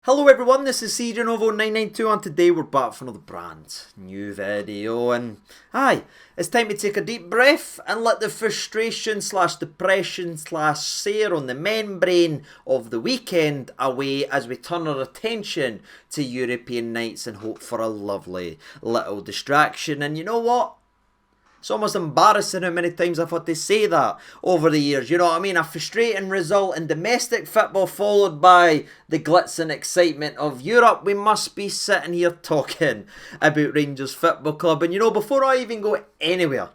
Hello everyone, this is CJNovo992 and today we're back for another brand new video and it's time to take a deep breath and let the frustration slash depression slash sear on the membrane of the weekend away as we turn our attention to European nights and hope for a lovely little distraction. And you know what? It's almost embarrassing how many times I've had to say that over the years. You know what I mean? A frustrating result in domestic football followed by the glitz and excitement of Europe. We must be sitting here talking about Rangers Football Club. And you know, before I even go anywhere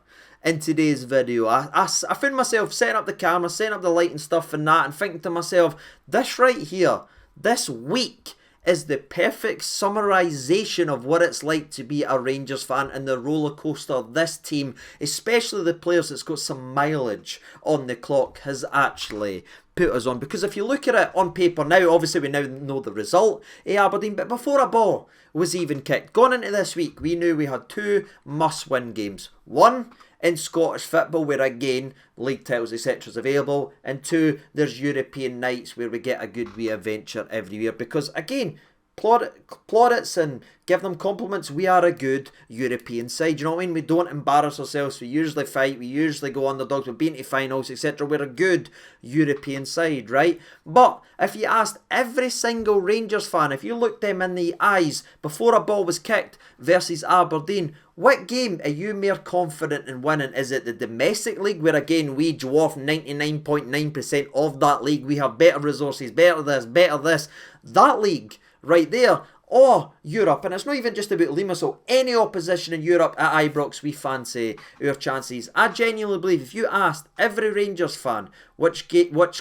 in today's video, I found myself setting up the camera, setting up the light and stuff and that, and thinking to myself, this right here, this week, is the perfect summarisation of what it's like to be a Rangers fan and the roller coaster this team, especially the players that's got some mileage on the clock, has actually put us on. Because if you look at it on paper now, obviously we now know the result at Aberdeen, but before a ball was even kicked, going into this week, we knew we had two must-win games. One, in Scottish football, where again, league titles, etc. is available. And two, there's European nights where we get a good wee adventure every year. Because again, plaudits and give them compliments, we are a good European side. You know what I mean? We don't embarrass ourselves. We usually fight. We usually go underdogs. We've been to finals, etc. We're a good European side, right? But if you asked every single Rangers fan, if you looked them in the eyes before a ball was kicked versus Aberdeen, what game are you more confident in winning? Is it the domestic league, where again we dwarf 99.9% of that league? We have better resources, better this, that league right there, or Europe? And it's not even just about limassol. Any opposition in Europe at Ibrox, we fancy our chances. I genuinely believe if you asked every Rangers fan which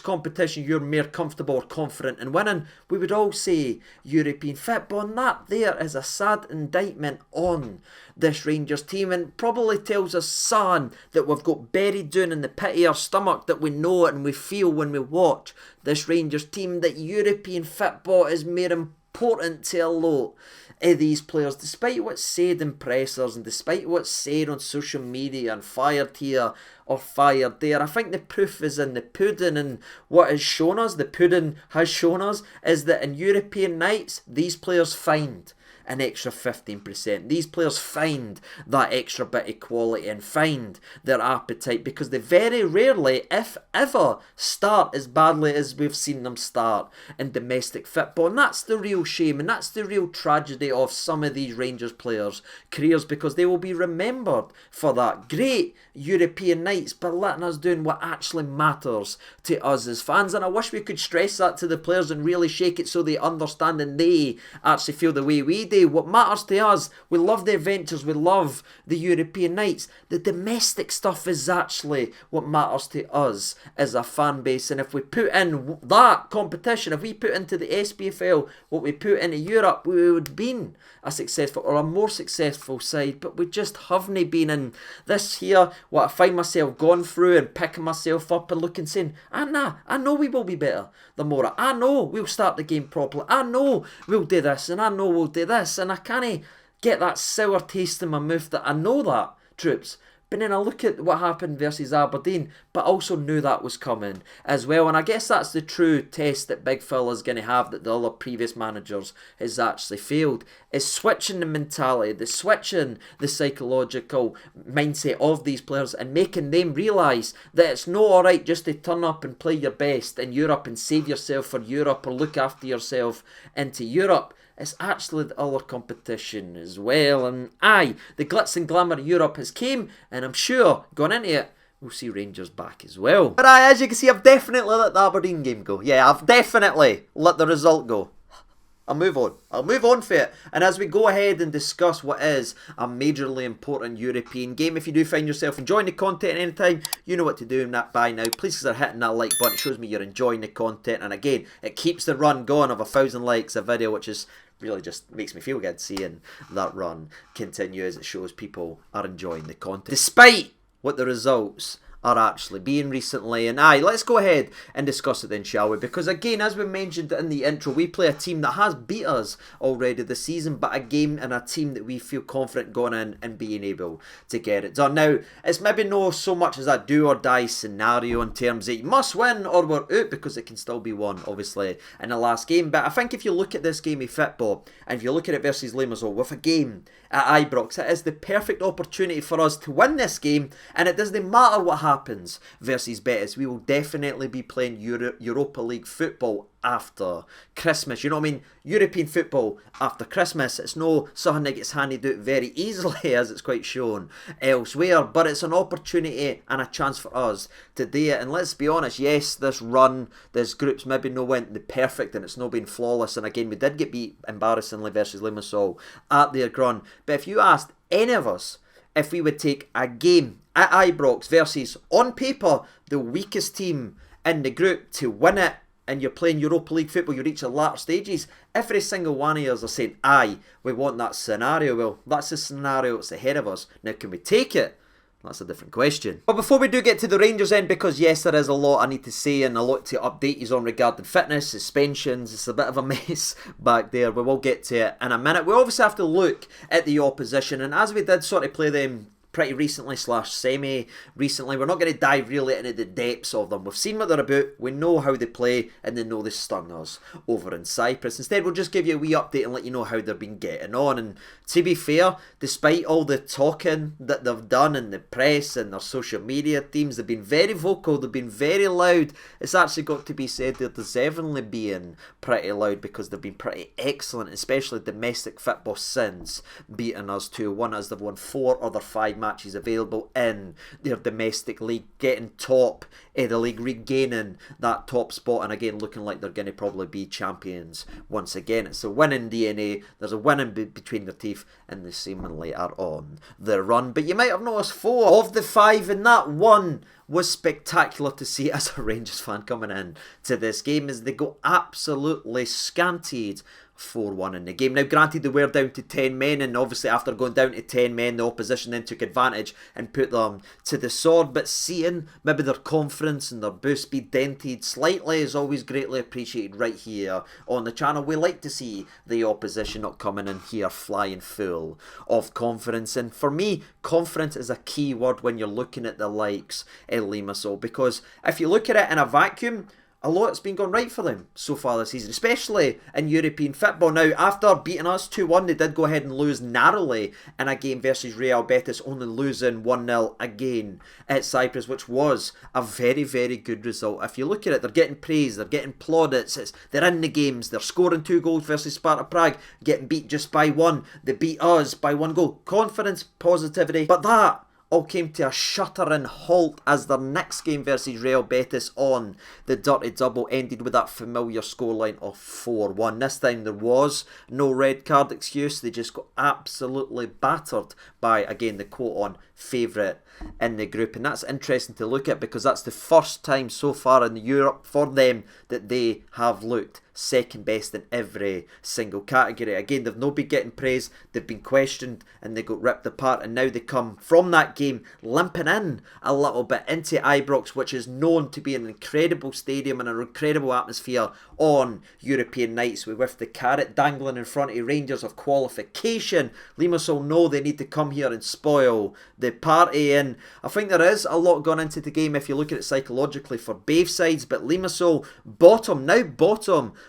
competition you're more comfortable or confident in winning, we would all say European football. And that there is a sad indictment on this Rangers team, and probably tells us son that we've got buried down in the pit of our stomach, that we know it and we feel when we watch this Rangers team, that European football is more important to a lot of these players, despite what's said in pressers and despite what's said on social media and fired here or fired there. I think the proof is in the pudding, and what has shown us, the pudding has shown us, is that in European nights, these players find an extra 15%. These players find that extra bit of quality and find their appetite, because they very rarely, if ever, start as badly as we've seen them start in domestic football. And that's the real shame, and that's the real tragedy of some of these Rangers players' careers, because they will be remembered for that. Great European nights, but letting us doing what actually matters to us as fans. And I wish we could stress that to the players and really shake it so they understand and they actually feel the way we do. What matters to us, we love the adventures, we love the European nights. The domestic stuff is actually what matters to us as a fan base. And if we put in that competition, if we put into the SPFL what we put into Europe, we would have been a successful or a more successful side. But we just haven't been. In this here, what I find myself going through and picking myself up and looking, saying, I know we will be better than Mora. I know we'll start the game properly. I know we'll do this, and I know we'll do this. And I can't get that sour taste in my mouth that I know that, troops. But then I look at what happened versus Aberdeen, but also knew that was coming as well. And I guess that's the true test that Big Phil is going to have, that the other previous managers has actually failed, is switching the mentality, switching the psychological mindset of these players and making them realise that it's not alright just to turn up and play your best in Europe and save yourself for Europe or look after yourself into Europe. It's actually the other competition as well. And the glitz and glamour of Europe has came, and I'm sure going into it, we'll see Rangers back as well. But as you can see, I've definitely let the Aberdeen game go. Yeah, I've definitely let the result go. I'll move on for it. And as we go ahead and discuss what is a majorly important European game, if you do find yourself enjoying the content anytime, you know what to do by now. Please consider hitting that like button. It shows me you're enjoying the content. And again, it keeps the run going of 1,000 likes a video, which is really just makes me feel good seeing that run continue, as it shows people are enjoying the content. Despite what the results are actually being recently. And aye, let's go ahead and discuss it then, shall we? Because again, as we mentioned in the intro, we play a team that has beat us already this season, but a game and a team that we feel confident going in and being able to get it done. Now, it's maybe not so much as a do or die scenario in terms of you must win or we're out, because it can still be won, obviously, in the last game. But I think if you look at this game of football, and if you look at it versus limassol with a game at Ibrox, it is the perfect opportunity for us to win this game, and it doesn't matter what happens versus Betis. We will definitely be playing Europa League football after Christmas. You know what I mean? European football after Christmas. It's no something that gets handed out very easily, as it's quite shown elsewhere, but it's an opportunity and a chance for us to do it. And let's be honest, yes, this run, this group's maybe no went the perfect and it's not been flawless, and again we did get beat embarrassingly versus limassol at their run. But if you asked any of us if we would take a game at Ibrox versus, on paper, the weakest team in the group to win it, and you're playing Europa League football, you reach the latter stages, every single one of us are saying, aye, we want that scenario. Well, that's the scenario that's ahead of us. Now, can we take it? That's a different question. But before we do get to the Rangers end, because yes, there is a lot I need to say and a lot to update you on regarding fitness, suspensions, it's a bit of a mess back there. We will get to it in a minute. We obviously have to look at the opposition, and as we did sort of play them pretty recently / semi recently, we're not going to dive really into the depths of them. We've seen what they're about, we know how they play, and they know they stung us over in Cyprus. Instead, we'll just give you a wee update and let you know how they've been getting on. And to be fair, despite all the talking that they've done in the press and their social media teams, they've been very vocal, they've been very loud. It's actually got to be said they're deservingly being pretty loud, because they've been pretty excellent, especially domestic football since beating us 2-1, as they've won 4 other 5 matches available in their domestic league, getting top of the league, regaining that top spot, and again looking like they're going to probably be champions once again. It's a winning DNA, there's a winning between their teeth, and they seemingly are on the run. But you might have noticed 4 of the 5, and that one was spectacular to see as a Rangers fan coming in to this game, as they go absolutely scantied 4-1 in the game. Now granted, they were down to 10 men, and obviously after going down to 10 men, the opposition then took advantage and put them to the sword. But seeing maybe their confidence and their boost be dented slightly is always greatly appreciated right here on the channel. We like to see the opposition not coming in here flying full of confidence, and for me, confidence is a key word when you're looking at the likes of limassol, because if you look at it in a vacuum, a lot's been going right for them so far this season, especially in European football. Now, after beating us 2-1, they did go ahead and lose narrowly in a game versus Real Betis, only losing 1-0 again at Cyprus, which was a very, very good result. If you look at it, they're getting praise, they're getting plaudits, they're in the games, they're scoring 2 goals versus Sparta Prague, getting beat just by 1. They beat us by 1 goal. Confidence, positivity, but that all came to a shuddering halt as their next game versus Real Betis on the Dirty Double ended with that familiar scoreline of 4-1. This time there was no red card excuse, they just got absolutely battered by, again, the quote-on favourite in the group. And that's interesting to look at, because that's the first time so far in Europe for them that they have looked second best in every single category. Again, they've not been getting praise, they've been questioned, and they got ripped apart, and now they come from that game limping in a little bit into Ibrox, which is known to be an incredible stadium and an incredible atmosphere on European nights, with the carrot dangling in front of Rangers of qualification. Limassol know they need to come here and spoil the party, and I think there is a lot gone into the game if you look at it psychologically for both sides. But Limassol, bottom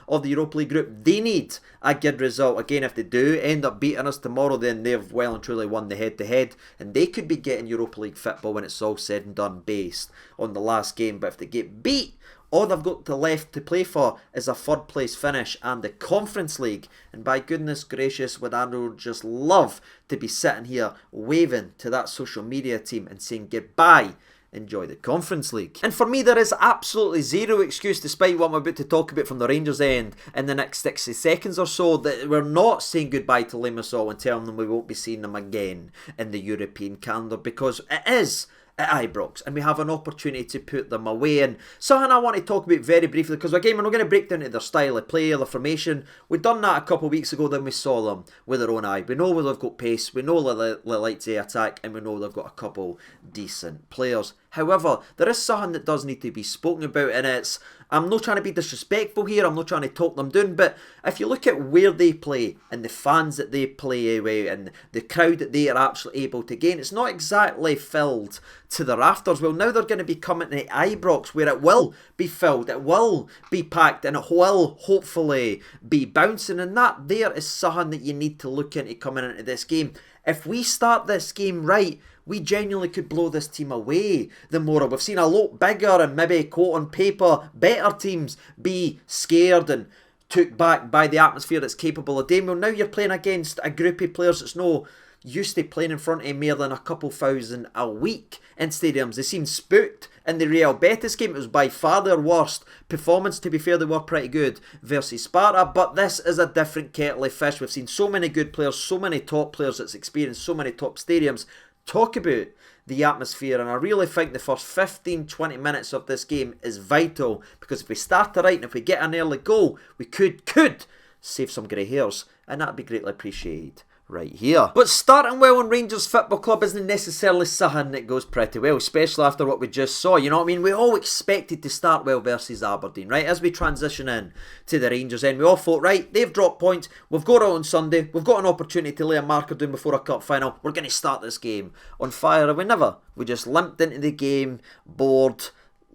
of the Europa League group, they need a good result. Again, if they do end up beating us tomorrow, then they've well and truly won the head-to-head, and they could be getting Europa League football when it's all said and done based on the last game. But if they get beat, all they've got left to play for is a 3rd place finish and the Conference League. And by goodness gracious, would I just love to be sitting here waving to that social media team and saying goodbye. Enjoy the Conference League. And for me, there is absolutely zero excuse, despite what I'm about to talk about from the Rangers end in the next 60 seconds or so, that we're not saying goodbye to Limassol and telling them we won't be seeing them again in the European calendar, because it is at Ibrox, and we have an opportunity to put them away. And something I want to talk about very briefly, because again, we're not going to break down into their style of play or their formation. We've done that a couple of weeks ago, then we saw them with our own eye. We know they've got pace, we know they like to attack, and we know they've got a couple decent players. However, there is something that does need to be spoken about, and it's, I'm not trying to be disrespectful here, I'm not trying to talk them down, but if you look at where they play and the fans that they play with and the crowd that they are actually able to gain, it's not exactly filled to the rafters. Well, now they're going to be coming to Ibrox, where it will be filled, it will be packed, and it will hopefully be bouncing, and that there is something that you need to look into coming into this game. If we start this game right, we genuinely could blow this team away. The more we've seen a lot bigger and maybe, quote on paper, better teams be scared and took back by the atmosphere that's capable of doing. Well, now you're playing against a group of players that's no used to playing in front of more than a couple thousand a week in stadiums. They seemed spooked in the Real Betis game. It was by far their worst performance. To be fair, they were pretty good versus Sparta, but this is a different kettle of fish. We've seen so many good players, so many top players that's experienced so many top stadiums talk about the atmosphere, and I really think the first 15-20 minutes of this game is vital, because if we start it right and if we get an early goal, we could save some grey hairs, and that'd be greatly appreciated right here. But starting well in Rangers Football Club isn't necessarily something that goes pretty well, especially after what we just saw. You know what I mean? We all expected to start well versus Aberdeen, right? As we transition in to the Rangers end, we all thought, right, they've dropped points, we've got it on Sunday, we've got an opportunity to lay a marker down before a cup final, we're going to start this game on fire. And we never. We just limped into the game, bored,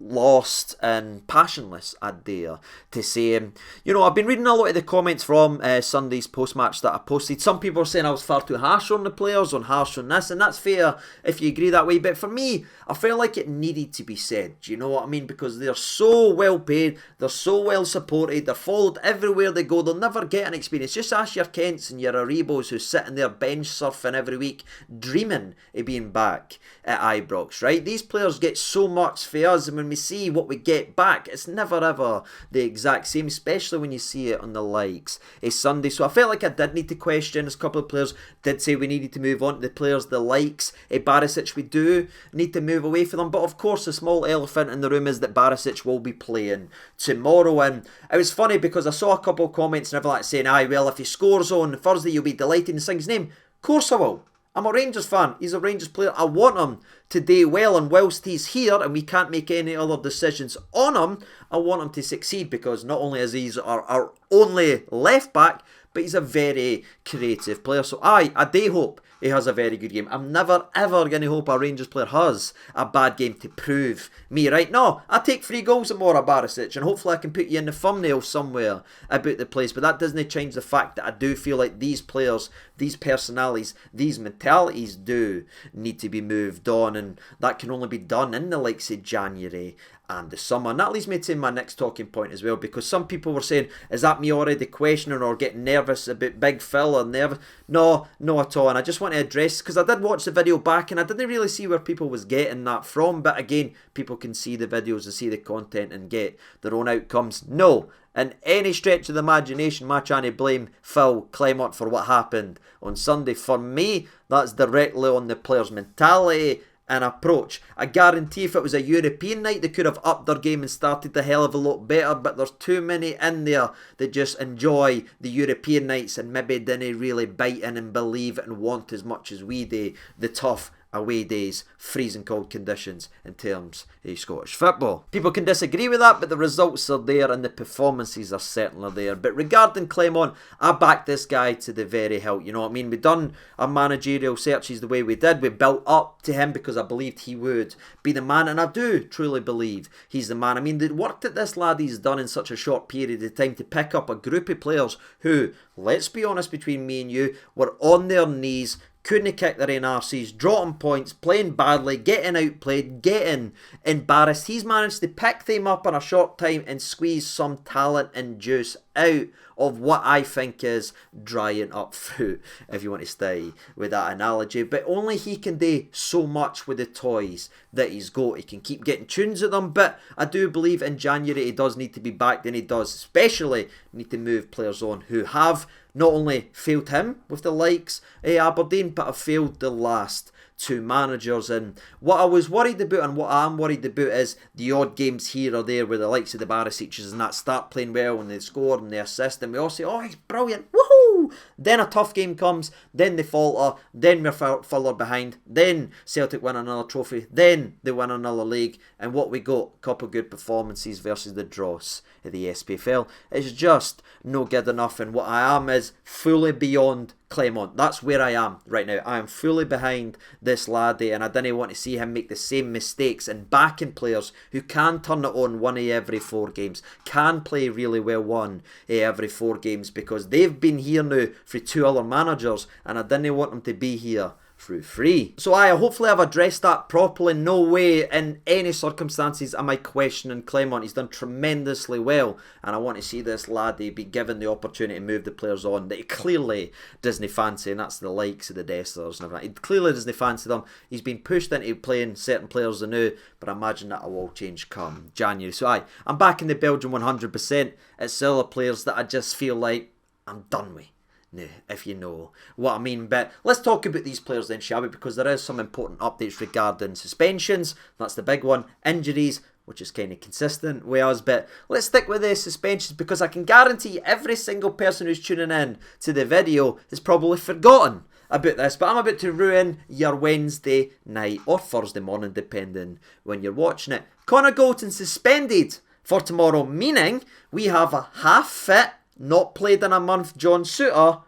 lost and passionless, I dare to say. You know, I've been reading a lot of the comments from Sunday's post-match that I posted. Some people are saying I was far too harsh on the players, harsh on this, and that's fair if you agree that way, but for me, I felt like it needed to be said. Do you know what I mean? Because they're so well paid, they're so well supported, they're followed everywhere they go, they'll never get an experience. Just ask your Kents and your Arebos who's sitting there bench surfing every week, dreaming of being back at Ibrox, right? These players get so much for us, and when we see what we get back, it's never ever the exact same, especially when you see it on the likes of Sunday. So I felt like I did need to question, as a couple of players did say we needed to move on to the players the likes of Barisic. We do need to move away from them, but of course the small elephant in the room is that Barisic will be playing tomorrow. And it was funny because I saw a couple of comments and everyone saying, aye, well, if he scores on Thursday you'll be delighted and sing his name. Of course I will. I'm a Rangers fan. He's a Rangers player. I want him to do well, and whilst he's here and we can't make any other decisions on him, I want him to succeed, because not only is he our only left back, but he's a very creative player. So I do hope he has a very good game. I'm never ever going to hope a Rangers player has a bad game to prove me right. No, I take 3 goals and more of Barisic, and hopefully I can put you in the thumbnail somewhere about the place, but that doesn't change the fact that I do feel like these players, these personalities, these mentalities do need to be moved on, and that can only be done in the likes of January and the summer. And that leads me to my next talking point as well, because some people were saying, is that me already questioning or getting nervous about Big Phil or nervous? No, not at all. And I just want to address, because I did watch the video back and I didn't really see where people was getting that from, but again, people can see the videos and see the content and get their own outcomes. No, in any stretch of the imagination, am I trying to blame Phil Clement for what happened on Sunday? For me, that's directly on the players' mentality and approach. I guarantee if it was a European night, they could have upped their game and started the hell of a lot better, but there's too many in there that just enjoy the European nights and maybe didn't really bite in and believe and want as much as we do the tough away days, freezing cold conditions in terms of Scottish football. People can disagree with that, but the results are there and the performances are certainly there. But regarding Clement, I backed this guy to the very hilt. You know what I mean? We done our managerial searches the way we did. We built up to him because I believed he would be the man, and I do truly believe he's the man. I mean, the work that this laddie's done in such a short period of time to pick up a group of players who, let's be honest, between me and you, were on their knees, couldn't kick their own arses, dropping points, playing badly, getting outplayed, getting embarrassed. He's managed to pick them up in a short time and squeeze some talent and juice out of what I think is drying up fruit, if you want to stay with that analogy. But only he can do so much with the toys that he's got. He can keep getting tunes at them, but I do believe in January he does need to be back, and he does especially need to move players on who have not only failed him with the likes of Aberdeen, but have failed the last two managers. And what I was worried about and what I'm worried about is the odd games here or there where the likes of the Barisics and that start playing well and they score and they assist and we all say, oh, he's brilliant, woohoo! Then a tough game comes, then they falter, then we're further behind, then Celtic win another trophy, then they win another league, and what we got, a couple of good performances versus the dross of the SPFL. It's just no good enough, and what I am is fully beyond Clement. That's where I am right now. I am fully behind this laddie, and I didn't want to see him make the same mistakes and backing players who can turn it on one of every 4 games, can play really well one every 4 games, because they've been here now for 2 other managers, and I didn't want them to be here through free. So hopefully I've addressed that properly. No way in any circumstances am I questioning Clement. He's done tremendously well, and I want to see this laddie be given the opportunity to move the players on that he clearly doesn't fancy, and that's the likes of the Desters and everything. He clearly doesn't fancy them. He's been pushed into playing certain players anew, but I imagine that will all change come January. So I'm back in the Belgium 100%. It's still the players that I just feel like I'm done with. No, if you know what I mean. But let's talk about these players then, shall we? Because there is some important updates regarding suspensions. That's the big one. Injuries, which is kind of consistent with us. But let's stick with the suspensions, because I can guarantee every single person who's tuning in to the video has probably forgotten about this. But I'm about to ruin your Wednesday night or Thursday morning, depending when you're watching it. Connor Goldson suspended for tomorrow, meaning we have a half-fit, not played in a month, John Souttar,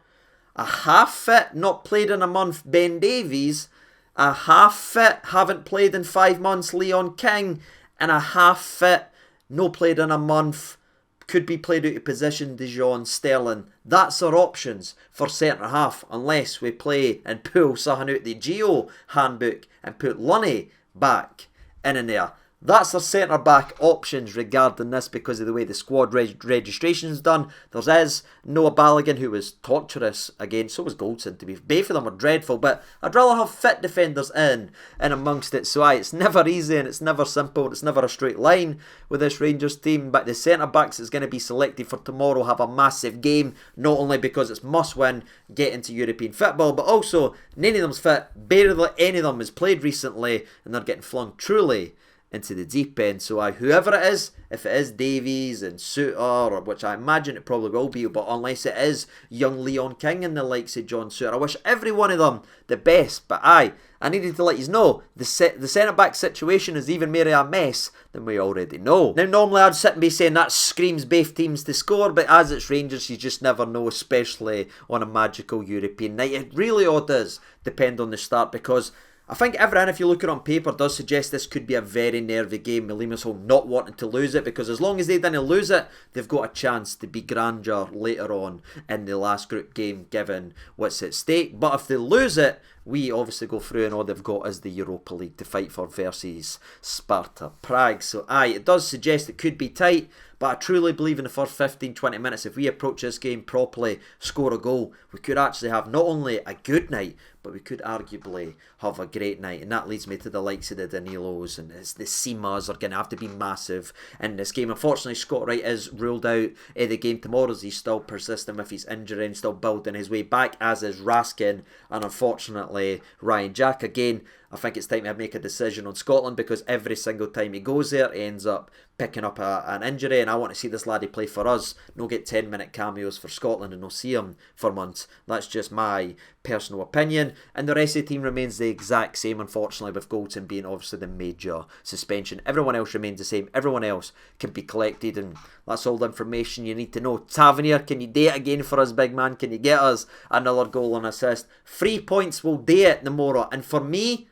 a half-fit, not played in a month, Ben Davies, a half-fit, haven't played in 5 months, Leon King, and a half-fit, no played in a month, could be played out of position, Dijon Sterling. That's our options for centre-half, unless we play and pull something out the Geo handbook and put Lunny back in there. That's our centre-back options regarding this, because of the way the squad registration is done. There's Noah Balogun, who was torturous again. So was Goldson, to be. Both of them are dreadful, but I'd rather have fit defenders in amongst it. So it's never easy and it's never simple. It's never a straight line with this Rangers team. But the centre-backs that's going to be selected for tomorrow have a massive game. Not only because it's must-win, get into European football, but also none of them's fit. Barely any of them has played recently, and they're getting flung truly into the deep end. So whoever it is, if it is Davies and Souttar, or which I imagine it probably will be, but unless it is young Leon King and the likes of John Souttar, I wish every one of them the best. But I needed to let you know the centre-back situation is even more of a mess than we already know. Now normally I'd sit and be saying that screams both teams to score, but as it's Rangers you just never know, especially on a magical European night. It really all does depend on the start, because I think everyone, if you look at it on paper, does suggest this could be a very nervy game. Limassol not wanting to lose it, because as long as they didn't lose it, they've got a chance to be grandeur later on in the last group game, given what's at stake. But if they lose it, we obviously go through, and all they've got is the Europa League to fight for versus Sparta Prague. So it does suggest it could be tight, but I truly believe in the first 15-20 minutes, if we approach this game properly, score a goal, we could actually have not only a good night, but we could arguably have a great night. And that leads me to the likes of the Danilos, and the Seamas are going to have to be massive in this game. Unfortunately, Scott Wright is ruled out of the game tomorrow, as he's still persisting with his injury and still building his way back, as is Raskin, and unfortunately Ryan Jack. Again, I think it's time to make a decision on Scotland, because every single time he goes there, he ends up picking up an injury, and I want to see this laddie play for us, no get 10-minute cameos for Scotland and no see him for months. That's just my personal opinion, and the rest of the team remains the exact same, unfortunately, with Goldson being obviously the major suspension. Everyone else remains the same. Everyone else can be collected, and that's all the information you need to know. Tavernier, can you do it again for us, big man? Can you get us another goal and assist? 3 points will do it tomorrow, and for me,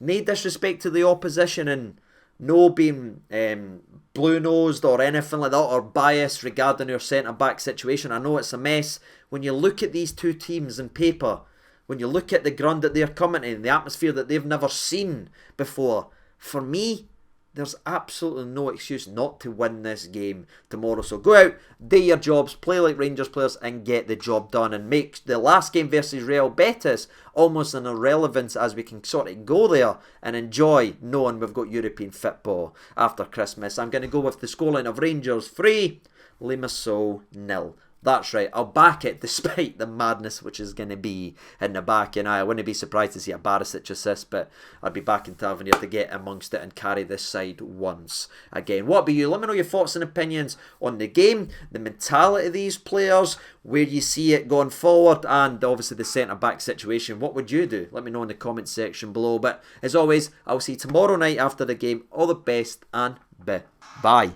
no disrespect to the opposition and no being blue-nosed or anything like that, or biased regarding our centre-back situation. I know it's a mess. When you look at these two teams on paper, when you look at the ground that they're coming in, the atmosphere that they've never seen before, for me, there's absolutely no excuse not to win this game tomorrow. So go out, do your jobs, play like Rangers players, and get the job done, and make the last game versus Real Betis almost an irrelevance, as we can sort of go there and enjoy knowing we've got European football after Christmas. I'm going to go with the scoreline of Rangers 3, Limassol 0. That's right, I'll back it despite the madness which is going to be in the back. And I wouldn't be surprised to see a Barisic assist, but I'd be backing Tavernier to get amongst it and carry this side once again. What about you? Let me know your thoughts and opinions on the game, the mentality of these players, where you see it going forward, and obviously the centre-back situation. What would you do? Let me know in the comment section below. But as always, I'll see you tomorrow night after the game. All the best and bye.